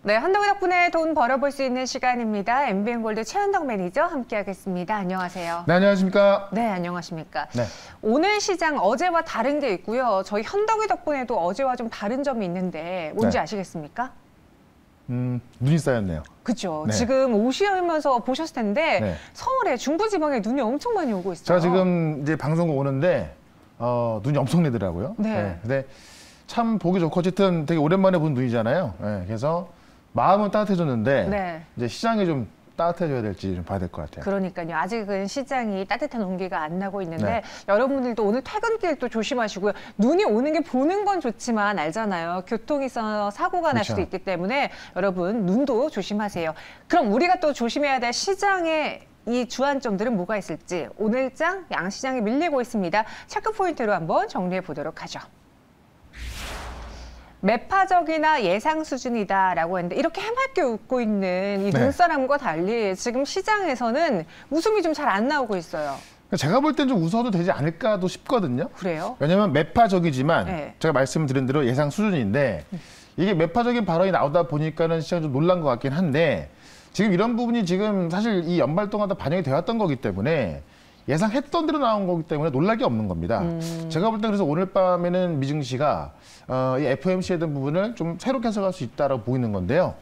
네, 한덕이 덕분에 돈 벌어볼 수 있는 시간입니다. MBN골드 최한덕 매니저 함께하겠습니다. 안녕하세요. 네, 안녕하십니까? 네, 안녕하십니까? 네. 오늘 시장 어제와 다른 게 있고요. 저희 현덕이 덕분에도 어제와 좀 다른 점이 있는데 뭔지 아시겠습니까? 눈이 쌓였네요. 그렇죠. 네. 지금 오시면서 보셨을 텐데 네. 서울에 중부지방에 눈이 엄청 많이 오고 있어요. 제가 지금 이제 방송국 오는데 눈이 엄청 내더라고요. 네. 근데 참 보기 좋고 어쨌든 되게 오랜만에 본 눈이잖아요. 네. 그래서 마음은 따뜻해졌는데 네. 이제 시장이 좀 따뜻해져야 될지 좀 봐야 될 것 같아요. 그러니까요. 아직은 시장이 따뜻한 온기가 안 나고 있는데 네. 여러분들도 오늘 퇴근길도 조심하시고요. 눈이 오는 게 보는 건 좋지만 알잖아요. 교통이 있어서 사고가 날 그렇죠. 수도 있기 때문에 여러분 눈도 조심하세요. 그럼 우리가 또 조심해야 될 시장의 이 주안점들은 뭐가 있을지 오늘장 양시장이 밀리고 있습니다. 체크 포인트로 한번 정리해 보도록 하죠. 매파적이나 예상 수준이다라고 했는데 이렇게 해맑게 웃고 있는 이 네. 눈사람과 달리 지금 시장에서는 웃음이 좀 잘 안 나오고 있어요. 제가 볼 땐 좀 웃어도 되지 않을까도 싶거든요. 그래요? 왜냐하면 매파적이지만 네. 제가 말씀드린 대로 예상 수준인데 이게 매파적인 발언이 나오다 보니까는 시장이 좀 놀란 것 같긴 한데 지금 이런 부분이 지금 사실 이 연말 동안 다 반영이 되었던 거기 때문에 예상했던 대로 나온 거기 때문에 놀랄 게 없는 겁니다. 제가 볼 때 그래서 오늘 밤에는 미증시가 이 FOMC에 대한 부분을 좀 새롭게 해석할 수 있다고 보이는 건데요.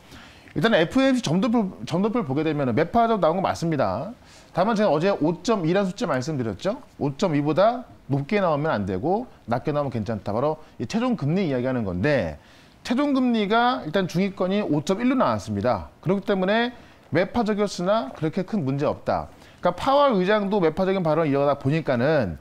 일단 FOMC 점도표를 보게 되면 매파적 나온 거 맞습니다. 다만 제가 어제 5.2라는 숫자 말씀드렸죠. 5.2보다 높게 나오면 안 되고 낮게 나오면 괜찮다. 바로 이 최종 금리 이야기하는 건데 최종 금리가 일단 중위권이 5.1로 나왔습니다. 그렇기 때문에 매파적이었으나 그렇게 큰 문제 없다. 그러니까 파월 의장도 매파적인 발언을 이어가다 보니까는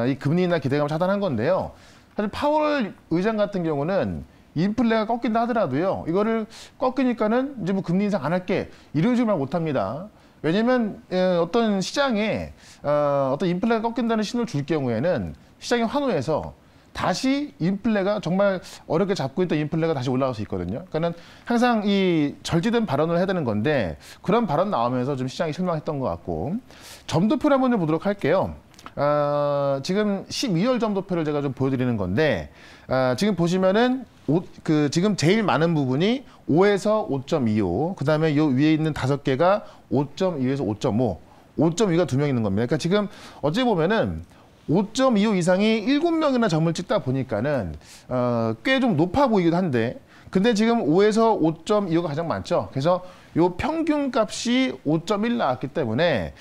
이 금리 인하 기대감을 차단한 건데요. 사실 파월 의장 같은 경우는 인플레가 꺾인다 하더라도요. 이거를 꺾이니까는 이제 뭐 금리 인상 안 할게 이런 식으로 말 못합니다. 왜냐하면 어떤 시장에 어떤 인플레가 꺾인다는 신호를 줄 경우에는 시장이 환호해서 다시 인플레가 정말 어렵게 잡고 있던 인플레가 다시 올라갈 수 있거든요. 그러니까는 항상 이 절제된 발언을 해야 되는 건데 그런 발언 나오면서 좀 시장이 실망했던 것 같고 점도표를 한번 좀 보도록 할게요. 지금 12월 점도표를 제가 좀 보여드리는 건데 지금 보시면은 지금 제일 많은 부분이 5에서 5.25, 그 다음에 요 위에 있는 5개가 5.2에서 5.5, 5.2가 2명 있는 겁니다. 그러니까 지금 어찌 보면은 5.25 이상이 7명이나 점을 찍다 보니까는 꽤 좀 높아 보이기도 한데 근데 지금 5에서 5.25가 가장 많죠. 그래서 요 평균 값이 5.1 나왔기 때문에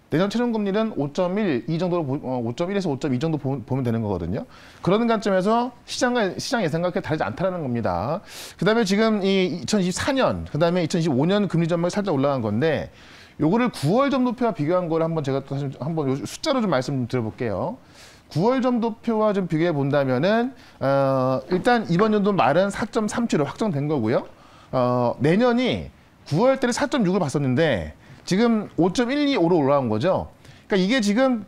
내년 최종금리는 5.1, 이 정도로 5.1에서 5.2 정도 보면 되는 거거든요. 그런 관점에서 시장 예상과 그렇게 다르지 않다는 겁니다. 그다음에 지금 이 2024년, 그다음에 2025년 금리 전망이 살짝 올라간 건데 요거를 9월 점도표와 비교한 걸 한번 제가 또 한번 숫자로 좀 말씀 드려볼게요. 9월 점도표와 좀 비교해 본다면은 일단 이번 연도 말은 4.37로 확정된 거고요. 내년이 9월 때는 4.6을 봤었는데 지금 5.125로 올라온 거죠. 그러니까 이게 지금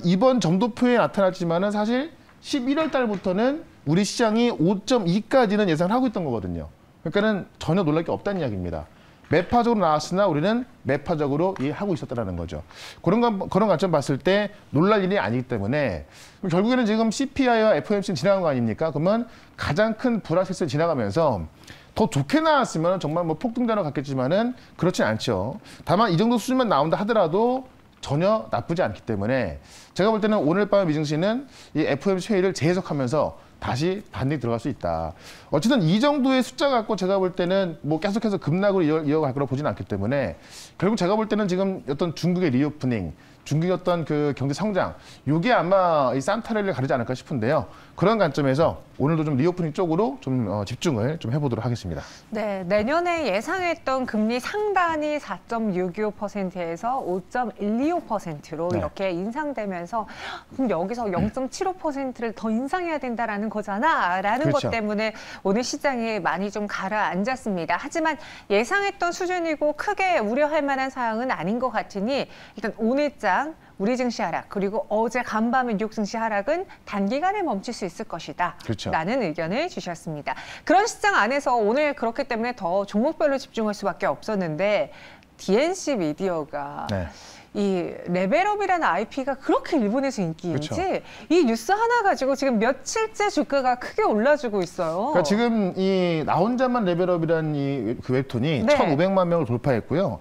이번 점도표에 나타났지만은 사실 11월 달부터는 우리 시장이 5.2까지는 예상을 하고 있던 거거든요. 그러니까는 전혀 놀랄 게 없다는 이야기입니다. 매파적으로 나왔으나 우리는 매파적으로 이해하고 있었다는 거죠. 그런 관점 봤을 때 놀랄 일이 아니기 때문에 결국에는 지금 CPI와 FOMC는 지나간 거 아닙니까? 그러면 가장 큰 불확실성이 지나가면서 더 좋게 나왔으면 정말 뭐 폭등자로 갔겠지만은 그렇진 않죠. 다만 이 정도 수준만 나온다 하더라도 전혀 나쁘지 않기 때문에 제가 볼 때는 오늘 밤 미증시는 이 FOMC 회의를 재해석하면서 다시 반등이 들어갈 수 있다. 어쨌든 이 정도의 숫자 갖고 제가 볼 때는 뭐 계속해서 급락으로 이어갈 거라고 보지는 않기 때문에 결국 제가 볼 때는 지금 어떤 중국의 리오프닝, 중국의 어떤 그 경제 성장, 이게 아마 이 산타랠리를 가르지 않을까 싶은데요. 그런 관점에서 오늘도 좀 리오프닝 쪽으로 좀 집중을 좀 해보도록 하겠습니다. 네, 내년에 예상했던 금리 상단이 4.625%에서 5.125%로 네. 이렇게 인상되면서 그럼 여기서 0.75%를 더 인상해야 된다라는 거잖아라는 그렇죠. 것 때문에 오늘 시장이 많이 좀 가라앉았습니다. 하지만 예상했던 수준이고 크게 우려할 만한 사항은 아닌 것 같으니 일단 오늘장 우리 증시 하락 그리고 어제 간밤의 뉴욕 증시 하락은 단기간에 멈출 수 있을 것이다. 그렇죠. 라는 의견을 주셨습니다. 그런 시장 안에서 오늘 그렇기 때문에 더 종목별로 집중할 수밖에 없었는데 DNC 미디어가 네. 이 레벨업이라는 IP가 그렇게 일본에서 인기인지 그렇죠. 이 뉴스 하나 가지고 지금 며칠째 주가가 크게 올라주고 있어요. 그러니까 지금 이 나 혼자만 레벨업이라는 이 그 웹툰이 네. 1,500만 명을 돌파했고요.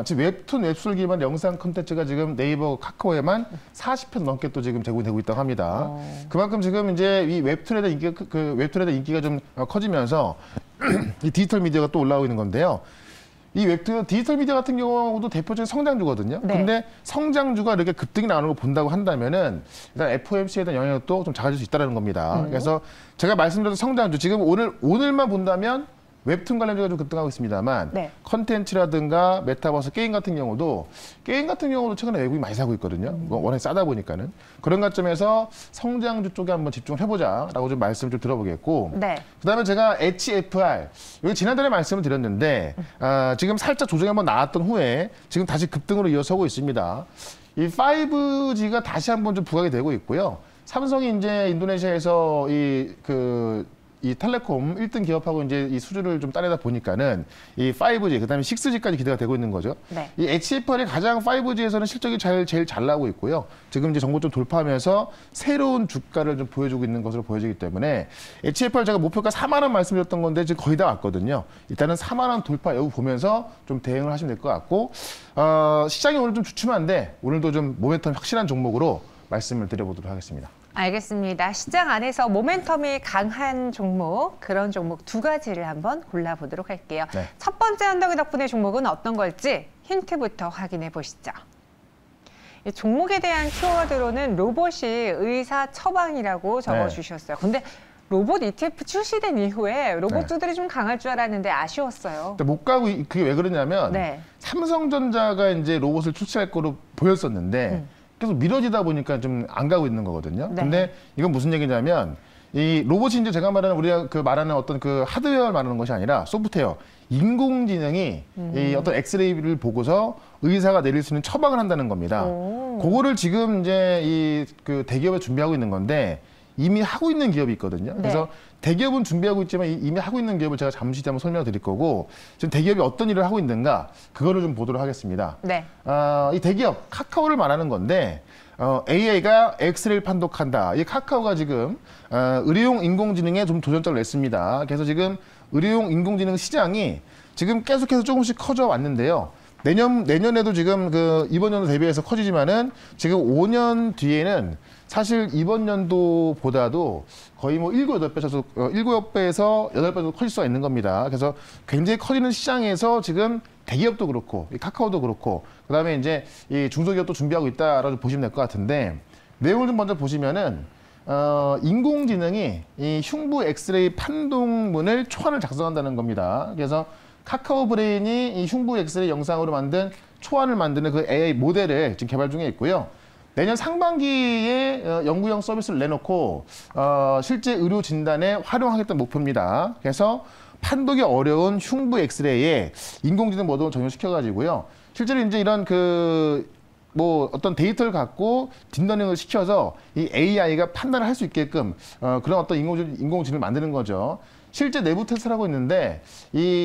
지금 웹툰 웹술 기반 영상 콘텐츠가 지금 네이버 카카오에만 40편 넘게 또 지금 제공되고 있다고 합니다. 그만큼 지금 이제 이 웹툰에 대한 인기가 그 웹툰에 대한 인기가 좀 커지면서 이 디지털 미디어가 또 올라오고 있는 건데요. 이 웹툰 디지털 미디어 같은 경우도 대표적인 성장주거든요. 네. 근데 성장주가 이렇게 급등이 나오는 걸 본다고 한다면은 일단 FOMC에 대한 영향도 좀 작아질 수 있다는 겁니다. 그래서 제가 말씀드린 성장주 지금 오늘만 본다면 웹툰 관련주가 좀 급등하고 있습니다만 네. 컨텐츠라든가 메타버스 게임 같은 경우도 최근에 외국인이 많이 사고 있거든요. 워낙 싸다 보니까는 그런 관점에서 성장주 쪽에 한번 집중을 해보자라고 좀 말씀 좀 들어보겠고 네. 그다음에 제가 HFR 여기 지난달에 말씀을 드렸는데 지금 살짝 조정이 한번 나왔던 후에 지금 다시 급등으로 이어서고 있습니다. 이 5G가 다시 한번 좀 부각이 되고 있고요. 삼성이 이제 인도네시아에서 이 텔레콤 1등 기업하고 이제 이 수주를 좀 따내다 보니까는 이 5G, 그다음에 6G까지 기대가 되고 있는 거죠. 네. 이 HFR이 가장 5G에서는 실적이 제일 잘 나오고 있고요. 지금 이제 정보 좀 돌파하면서 새로운 주가를 좀 보여주고 있는 것으로 보여지기 때문에 HFR 제가 목표가 4만 원 말씀드렸던 건데 지금 거의 다 왔거든요. 일단은 4만 원 돌파 여부 보면서 좀 대응을 하시면 될 것 같고 시장이 오늘 좀 주춤한데 오늘도 좀 모멘텀 확실한 종목으로 말씀을 드려보도록 하겠습니다. 알겠습니다. 시장 안에서 모멘텀이 강한 종목, 그런 종목 두 가지를 한번 골라보도록 할게요. 네. 첫 번째 언덕이 덕분에 종목은 어떤 걸지 힌트부터 확인해 보시죠. 이 종목에 대한 키워드로는 로봇이 의사 처방이라고 적어주셨어요. 근데 로봇 ETF 출시된 이후에 로봇주들이 좀 강할 줄 알았는데 아쉬웠어요. 근데 못 가고 그게 왜 그러냐면 네. 삼성전자가 이제 로봇을 출시할 거로 보였었는데 계속 미뤄지다 보니까 좀 안 가고 있는 거거든요. 네. 근데 이건 무슨 얘기냐면 이 로봇이 이제 제가 말하는 우리가 그 말하는 어떤 그 하드웨어를 말하는 것이 아니라 소프트웨어, 인공지능이 이 어떤 엑스레이를 보고서 의사가 내릴 수 있는 처방을 한다는 겁니다. 그거를 지금 이제 이 그 대기업에 준비하고 있는 건데 이미 하고 있는 기업이 있거든요. 네. 그래서 대기업은 준비하고 있지만 이미 하고 있는 기업을 제가 잠시 뒤에 한번 설명을 드릴 거고 지금 대기업이 어떤 일을 하고 있는가 그거를 좀 보도록 하겠습니다. 네. 이 대기업 카카오를 말하는 건데 AI가 엑스레이를 판독한다. 이 카카오가 지금 의료용 인공지능에 좀 도전장을 냈습니다. 그래서 지금 의료용 인공지능 시장이 지금 계속해서 조금씩 커져 왔는데요. 내년에도 지금 이번 연도 대비해서 커지지만은 지금 5년 뒤에는 사실 이번 연도보다도 거의 뭐 7, 8배에서 8배 정도 커질 수가 있는 겁니다. 그래서 굉장히 커지는 시장에서 지금 대기업도 그렇고 카카오도 그렇고 그다음에 이제 이 중소기업도 준비하고 있다라고 보시면 될 것 같은데 내용을 좀 먼저 보시면은 인공지능이 이 흉부 엑스레이 판독문을 초안을 작성한다는 겁니다. 그래서 카카오 브레인이 이 흉부 엑스레이 영상으로 만든 초안을 만드는 그 AI 모델을 지금 개발 중에 있고요. 내년 상반기에 연구용 서비스를 내놓고 실제 의료 진단에 활용하겠다는 목표입니다. 그래서 판독이 어려운 흉부 엑스레이에 인공지능 모델을 적용시켜가지고요. 실제로 이제 이런 어떤 데이터를 갖고 딥러닝을 시켜서 이 AI가 판단을 할 수 있게끔 그런 어떤 인공지능을 만드는 거죠. 실제 내부 테스트를 하고 있는데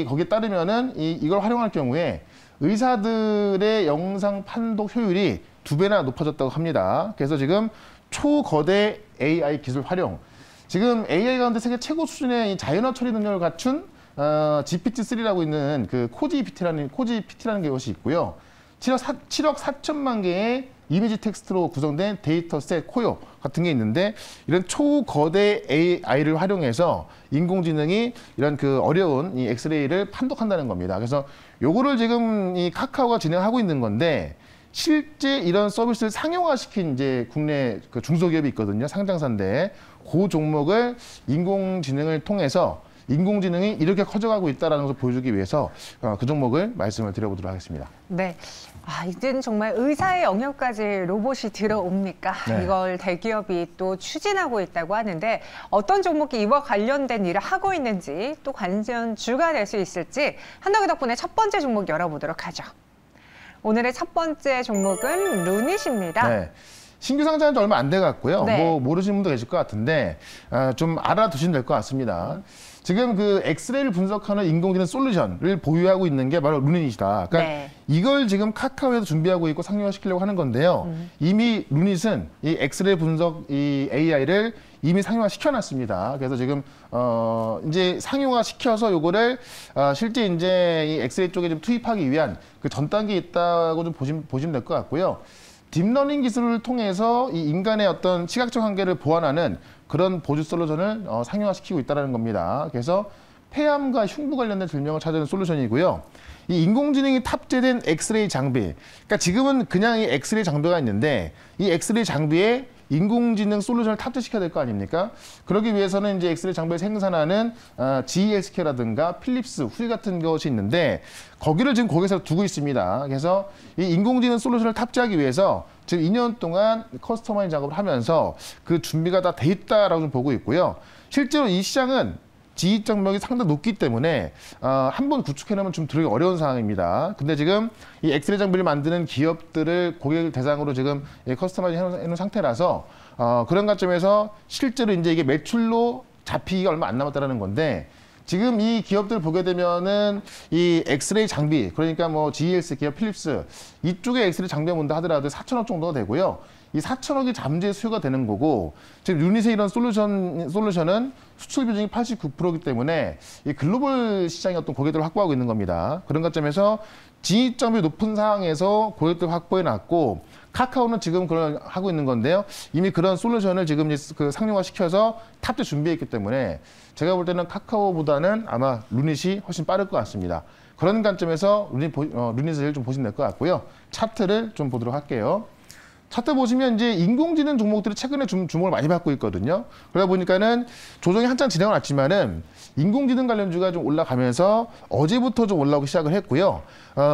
거기에 따르면은 이걸 활용할 경우에 의사들의 영상 판독 효율이 2배나 높아졌다고 합니다. 그래서 지금 초거대 AI 기술 활용. 지금 AI 가운데 세계 최고 수준의 이 자연어 처리 능력을 갖춘 GPT-3라고 있는 그 코지PT라는 것이 있고요. 7억 4천만 개의 이미지 텍스트로 구성된 데이터셋 코요 같은 게 있는데 이런 초거대 AI를 활용해서 인공지능이 이런 어려운 이 엑스레이를 판독한다는 겁니다. 그래서 요거를 지금 이 카카오가 진행하고 있는 건데 실제 이런 서비스를 상용화시킨 이제 국내 중소기업이 있거든요. 상장사인데 그 종목을 인공지능을 통해서 인공지능이 이렇게 커져가고 있다는 것을 보여주기 위해서 그 종목을 말씀을 드려보도록 하겠습니다. 네. 이제는 정말 의사의 영역까지 로봇이 들어옵니까? 네. 이걸 대기업이 또 추진하고 있다고 하는데 어떤 종목이 이와 관련된 일을 하고 있는지 또 관련주가 될 수 있을지 한덕기 덕분에 첫 번째 종목 열어보도록 하죠. 오늘의 첫 번째 종목은 루닛입니다. 네. 신규 상장한 지 얼마 안 돼 갖고요. 네. 뭐 모르시는 분도 계실 것 같은데 좀 알아두시면 될 것 같습니다. 지금 엑스레이를 분석하는 인공지능 솔루션을 보유하고 있는 게 바로 루닛이다. 그러니까 네. 이걸 지금 카카오에서 준비하고 있고 상용화시키려고 하는 건데요. 이미 루닛은 이 엑스레이 분석 이 AI를 이미 상용화 시켜놨습니다. 그래서 지금 이제 상용화 시켜서 요거를 실제 이제 이 엑스레이 쪽에 좀 투입하기 위한 그 전 단계에 있다고 좀 보시면 될 것 같고요. 딥러닝 기술을 통해서 이 인간의 어떤 시각적 한계를 보완하는 그런 보조 솔루션을 상용화시키고 있다는 겁니다. 그래서 폐암과 흉부 관련된 질병을 찾아내는 솔루션이고요. 이 인공지능이 탑재된 엑스레이 장비, 그러니까 지금은 그냥 이 엑스레이 장비가 있는데 이 엑스레이 장비에 인공지능 솔루션을 탑재시켜야 될 거 아닙니까? 그러기 위해서는 이제 엑스레이 장비를 생산하는 GELSK라든가 필립스, 후이 같은 것이 있는데 거기를 지금 거기서 두고 있습니다. 그래서 이 인공지능 솔루션을 탑재하기 위해서 지금 2년 동안 커스터마이징 작업을 하면서 그 준비가 다 돼 있다라고 좀 보고 있고요. 실제로 이 시장은 지위 장벽이 상당히 높기 때문에 한 번 구축해놓으면 좀 들어가기 어려운 상황입니다. 근데 지금 이 엑스레이 장비를 만드는 기업들을 고객을 대상으로 지금 커스터마이징 해놓은 상태라서 그런 관점에서 실제로 이제 이게 매출로 잡히기가 얼마 안 남았다는 건데 지금 이 기업들 보게 되면은 이 엑스레이 장비 그러니까 뭐 GELS 기업 필립스 이쪽에 엑스레이 장비가 본다 하더라도 4천억 정도가 되고요. 이 4천억이 잠재 수요가 되는 거고 지금 유닛의 이런 솔루션은 수출 비중이 89%이기 때문에 이 글로벌 시장의 어떤 고객들을 확보하고 있는 겁니다. 그런 관점에서 진입점이 높은 상황에서 고객들 확보해 놨고 카카오는 지금 그걸 하고 있는 건데요. 이미 그런 솔루션을 지금 그 상용화 시켜서 탑재 준비해 있기 때문에 제가 볼 때는 카카오보다는 아마 루닛이 훨씬 빠를 것 같습니다. 그런 관점에서 루닛을 좀 보시면 될 것 같고요. 차트를 좀 보도록 할게요. 차트 보시면 이제 인공지능 종목들이 최근에 주목을 많이 받고 있거든요. 그러다 보니까는 조정이 한참 진행을 왔지만은 인공지능 관련주가 좀 올라가면서 어제부터 좀 올라오기 시작을 했고요.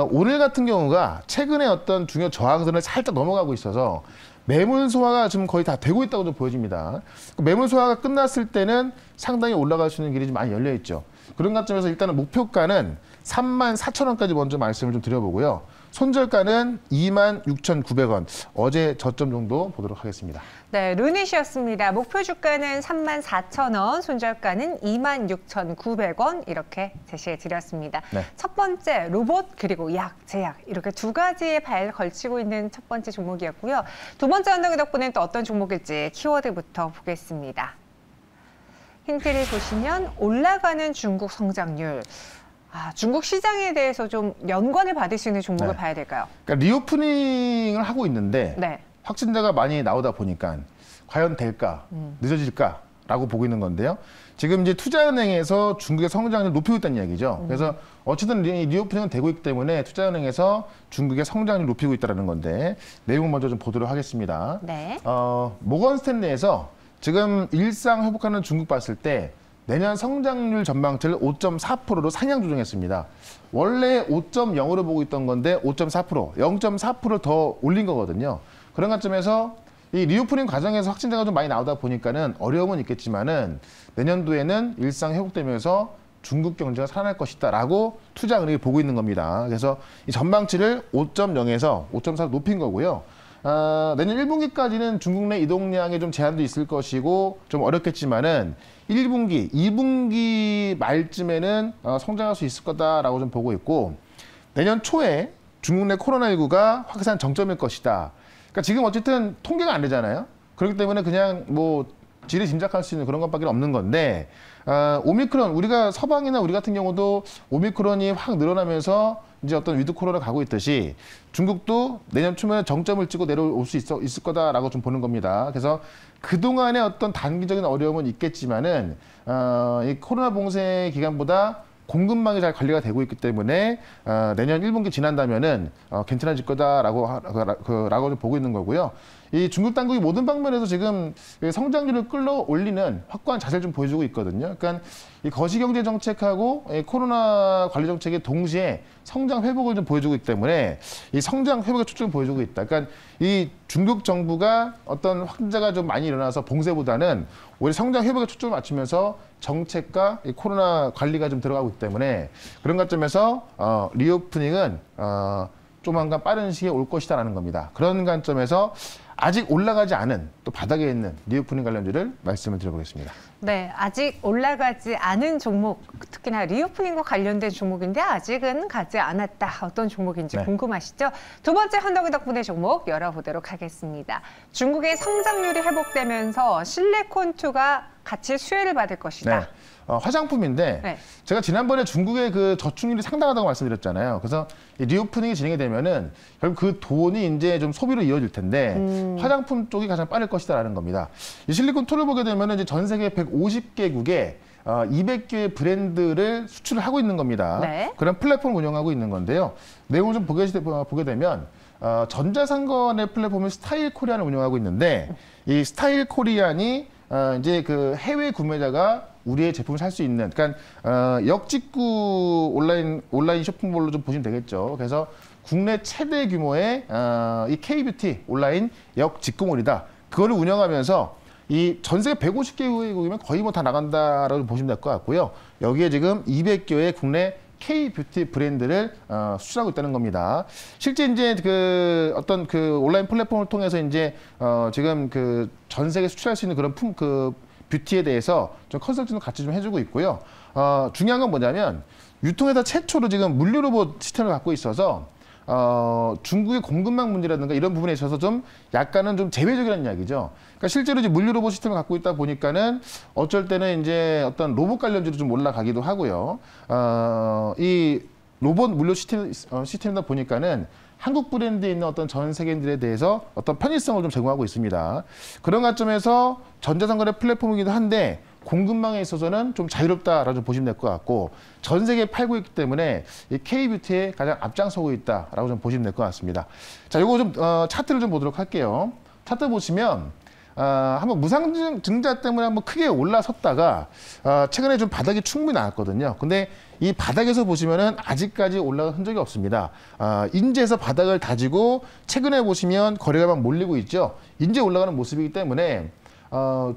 오늘 같은 경우가 최근에 어떤 중요 저항선을 살짝 넘어가고 있어서 매물 소화가 지금 거의 다 되고 있다고 좀 보여집니다. 매물 소화가 끝났을 때는 상당히 올라갈 수 있는 길이 좀 많이 열려 있죠. 그런 관점에서 일단은 목표가는 34,000원까지 먼저 말씀을 좀 드려보고요. 손절가는 26,900원. 어제 저점 정도 보도록 하겠습니다. 네, 루닛이었습니다. 목표 주가는 34,000원, 손절가는 26,900원 이렇게 제시해 드렸습니다. 네. 첫 번째 로봇 그리고 약, 제약 이렇게 두 가지에 발 걸치고 있는 첫 번째 종목이었고요. 두 번째 언덕의 덕분에는 또 어떤 종목일지 키워드부터 보겠습니다. 힌트를 보시면 올라가는 중국 성장률. 중국 시장에 대해서 좀 연관을 받을 수 있는 종목을 봐야 될까요? 그러니까 리오프닝을 하고 있는데 네. 확진자가 많이 나오다 보니까 과연 될까, 늦어질까라고 보고 있는 건데요. 지금 이제 투자은행에서 중국의 성장률을 높이고 있다는 이야기죠. 그래서 어쨌든 리오프닝은 되고 있기 때문에 투자은행에서 중국의 성장률을 높이고 있다는 건데 내용 먼저 좀 보도록 하겠습니다. 네. 모건 스탠리에서 지금 일상 회복하는 중국 봤을 때 내년 성장률 전망치를 5.4%로 상향 조정했습니다. 원래 5.0으로 보고 있던 건데 5.4%, 0.4% 더 올린 거거든요. 그런 관점에서 이 리오프닝 과정에서 확진자가 좀 많이 나오다 보니까는 어려움은 있겠지만은 내년도에는 일상 회복되면서 중국 경제가 살아날 것이다라고 투자은행이 보고 있는 겁니다. 그래서 이 전망치를 5.0에서 5.4로 높인 거고요. 내년 1분기까지는 중국 내 이동량에 좀 제한도 있을 것이고 좀 어렵겠지만은 1분기, 2분기 말쯤에는 성장할 수 있을 거다라고 좀 보고 있고 내년 초에 중국 내 코로나19가 확산 정점일 것이다. 그러니까 지금 어쨌든 통계가 안 되잖아요. 그렇기 때문에 그냥 뭐 지레 짐작할 수 있는 그런 것밖에 없는 건데 오미크론 우리가 서방이나 우리 같은 경우도 오미크론이 확 늘어나면서 이제 어떤 위드 코로나 가고 있듯이 중국도 내년 초면 정점을 찍고 내려올 수 있을 거다라고 좀 보는 겁니다. 그래서 그동안의 어떤 단기적인 어려움은 있겠지만은 이 코로나 봉쇄 기간보다 공급망이 잘 관리가 되고 있기 때문에 내년 1분기 지난다면은 괜찮아질 거다라고 라고 보고 있는 거고요. 이 중국 당국이 모든 방면에서 지금 성장률을 끌어올리는 확고한 자세를 좀 보여주고 있거든요. 그러니까 이 거시경제 정책하고 코로나 관리 정책이 동시에 성장 회복을 좀 보여주고 있기 때문에 이 성장 회복의 초점을 보여주고 있다. 그러니까 이 중국 정부가 어떤 확진자가 좀 많이 일어나서 봉쇄보다는 오히려 성장 회복에 초점을 맞추면서 정책과 이 코로나 관리가 좀 들어가고 있기 때문에 그런 관점에서 리오프닝은 조만간 빠른 시기에 올 것이다라는 겁니다. 그런 관점에서 아직 올라가지 않은 또 바닥에 있는 리오프닝 관련주를 말씀을 드려보겠습니다. 네, 아직 올라가지 않은 종목, 특히나 리오프닝과 관련된 종목인데 아직은 가지 않았다. 어떤 종목인지 네. 궁금하시죠? 두 번째 헌덕이 덕분에 종목 열어보도록 하겠습니다. 중국의 성장률이 회복되면서 실리콘2가 같이 수혜를 받을 것이다. 네. 화장품인데 네. 제가 지난번에 중국의 그 저축률이 상당하다고 말씀드렸잖아요. 그래서 이 리오프닝이 진행이 되면은 결국 그 돈이 이제 좀 소비로 이어질 텐데 화장품 쪽이 가장 빠를 것이다라는 겁니다. 이 실리콘2를 보게 되면은 이제 전 세계 150개국에 200개의 브랜드를 수출을 하고 있는 겁니다. 네. 그런 플랫폼을 운영하고 있는 건데요. 내용을 좀 보게 되면 전자상거래 플랫폼을 스타일 코리안을 운영하고 있는데 이 스타일 코리안이 이제 그 해외 구매자가 우리의 제품을 살 수 있는, 그러니까 역직구 온라인 쇼핑몰로 좀 보시면 되겠죠. 그래서 국내 최대 규모의 이 K뷰티 온라인 역직구몰이다. 그거를 운영하면서 이 전 세계 150개국이면 거의 뭐 다 나간다라고 보시면 될 것 같고요. 여기에 지금 200개의 국내 K뷰티 브랜드를 수출하고 있다는 겁니다. 실제 이제 그 어떤 그 온라인 플랫폼을 통해서 이제 지금 그 전 세계 수출할 수 있는 그런 뷰티에 대해서 좀 컨설팅도 같이 좀 해주고 있고요. 중요한 건 뭐냐면 유통회사 최초로 지금 물류 로봇 시스템을 갖고 있어서 중국의 공급망 문제라든가 이런 부분에 있어서 좀 약간은 좀 제외적이라는 이야기죠. 그러니까 실제로 이제 물류 로봇 시스템을 갖고 있다 보니까는 어쩔 때는 이제 어떤 로봇 관련주로 좀 올라가기도 하고요. 이 로봇 물류 시스템이다 보니까는 한국 브랜드에 있는 어떤 전 세계인들에 대해서 어떤 편의성을 좀 제공하고 있습니다. 그런 관점에서 전자상거래 플랫폼이기도 한데 공급망에 있어서는 좀 자유롭다라고 좀 보시면 될 것 같고 전 세계에 팔고 있기 때문에 이 K뷰티에 가장 앞장서고 있다라고 좀 보시면 될 것 같습니다. 자, 요거 좀 차트를 좀 보도록 할게요. 차트 보시면 한번 무상증자 때문에 한번 크게 올라섰다가 최근에 좀 바닥이 충분히 나왔거든요. 근데 이 바닥에서 보시면은 아직까지 올라간 흔적이 없습니다. 인제에서 바닥을 다지고 최근에 보시면 거래가 막 몰리고 있죠. 인제 올라가는 모습이기 때문에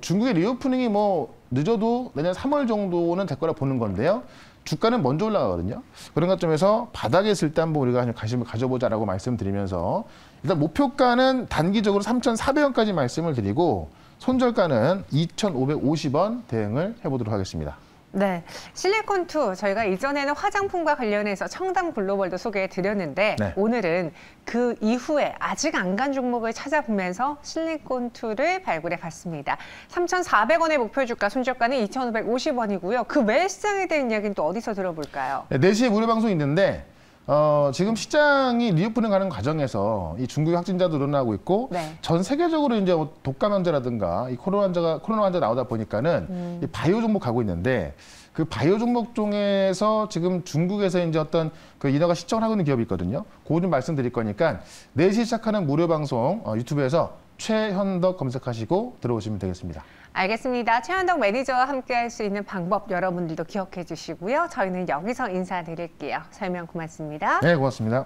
중국의 리오프닝이 뭐 늦어도 내년 3월 정도는 될 거라 보는 건데요. 주가는 먼저 올라가거든요. 그런 관점에서 바닥에 있을 때 한번 우리가 관심을 가져보자라고 말씀드리면서 일단 목표가는 단기적으로 3,400원까지 말씀을 드리고 손절가는 2,550원 대응을 해보도록 하겠습니다. 네, 실리콘2 저희가 이전에는 화장품과 관련해서 청담 글로벌도 소개해 드렸는데 네. 오늘은 그 이후에 아직 안 간 종목을 찾아보면서 실리콘2를 발굴해 봤습니다. 3,400원의 목표 주가, 손절가는 2,550원이고요. 그 외 시장에 대한 이야기는 또 어디서 들어볼까요? 네, 4시에 무료 방송이 있는데 지금 시장이 리오프닝 가는 과정에서 이 중국 확진자도 늘어나고 있고 네. 전 세계적으로 이제 독감 환자라든가 이 코로나 환자 나오다 보니까는 이 바이오 종목 가고 있는데 그 바이오 종목 중에서 지금 중국에서 이제 어떤 그 인허가 신청을 하고 있는 기업이 있거든요. 그거 좀 말씀드릴 거니까 4시 시작하는 무료 방송 유튜브에서 최현덕 검색하시고 들어오시면 되겠습니다. 알겠습니다. 최현덕 매니저와 함께 할 수 있는 방법 여러분들도 기억해 주시고요. 저희는 여기서 인사드릴게요. 설명 고맙습니다. 네, 고맙습니다.